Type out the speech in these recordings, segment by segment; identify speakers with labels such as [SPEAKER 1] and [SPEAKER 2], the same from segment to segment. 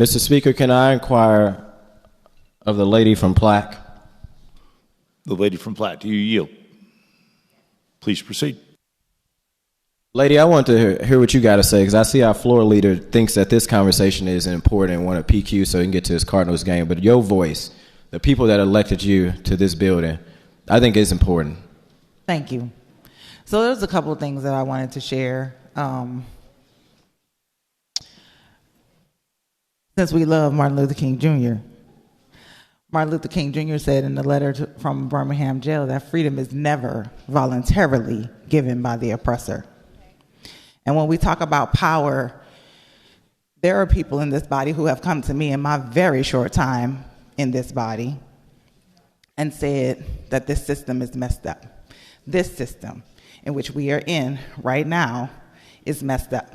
[SPEAKER 1] Mr. Speaker, can I inquire of the lady from Plaque?
[SPEAKER 2] The lady from Platte, do you yield? Please proceed.
[SPEAKER 1] Lady, I want to hear what you got to say, because I see our floor leader thinks that this conversation is important and want to PQ so he can get to his Cardinals game. But your voice, the people that elected you to this building, I think is important.
[SPEAKER 3] Thank you. So there's a couple of things that I wanted to share. Since we love Martin Luther King Jr., Martin Luther King Jr. said in the letter from Birmingham jail that freedom is never voluntarily given by the oppressor. And when we talk about power, there are people in this body who have come to me in my very short time in this body and said that this system is messed up. This system in which we are in right now is messed up.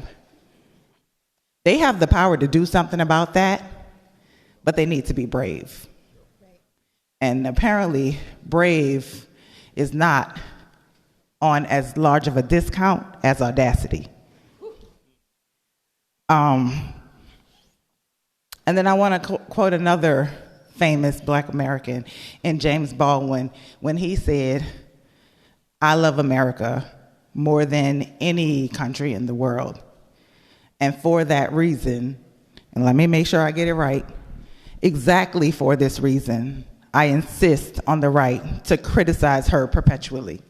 [SPEAKER 3] They have the power to do something about that, but they need to be brave. And apparently, brave is not on as large of a discount as audacity. And then I want to quote another famous Black American in James Baldwin when he said, "I love America more than any country in the world. And for that reason," and let me make sure I get it right, exactly for this reason, I insist on the right to criticize her perpetually.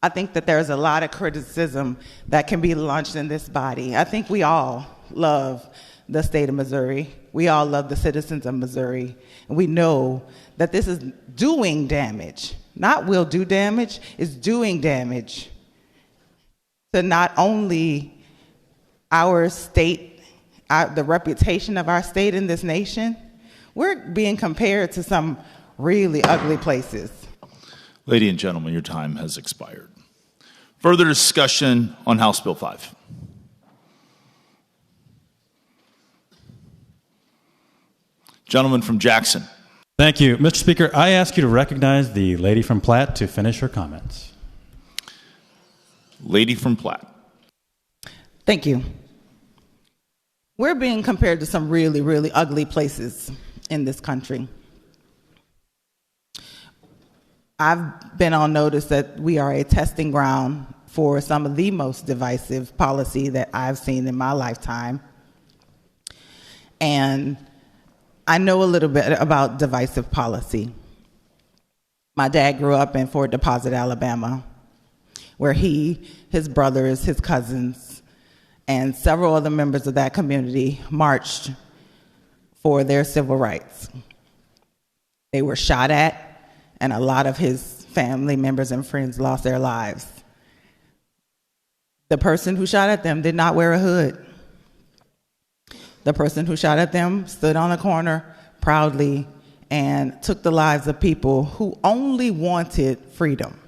[SPEAKER 3] I think that there's a lot of criticism that can be launched in this body. I think we all love the state of Missouri. We all love the citizens of Missouri. And we know that this is doing damage, not will do damage, it's doing damage to not only our state, the reputation of our state in this nation. We're being compared to some really ugly places.
[SPEAKER 2] Ladies and gentlemen, your time has expired. Further discussion on House Bill 5. Gentleman from Jackson.
[SPEAKER 4] Thank you. Mr. Speaker, I ask you to recognize the lady from Platte to finish her comments.
[SPEAKER 2] Lady from Platte.
[SPEAKER 3] Thank you. We're being compared to some really, really ugly places in this country. I've been on notice that we are a testing ground for some of the most divisive policy that I've seen in my lifetime. And I know a little bit about divisive policy. My dad grew up in Fort Deposit, Alabama, where he, his brothers, his cousins, and several other members of that community marched for their civil rights. They were shot at, and a lot of his family members and friends lost their lives. The person who shot at them did not wear a hood. The person who shot at them stood on a corner proudly and took the lives of people who only wanted freedom,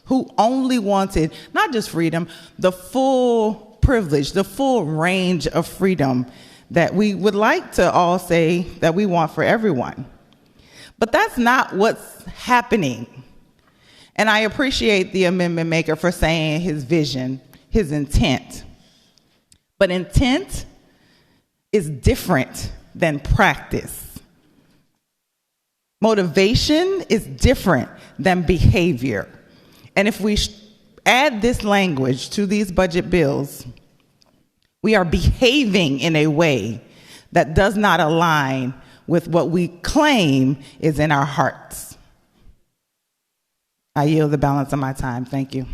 [SPEAKER 3] who only wanted not just freedom, the full privilege, the full range of freedom that we would like to all say that we want for everyone. But that's not what's happening. And I appreciate the amendment maker for saying his vision, his intent. But intent is different than practice. Motivation is different than behavior. And if we add this language to these budget bills, we are behaving in a way that does not align with what we claim is in our hearts. I yield the balance of my time. Thank you.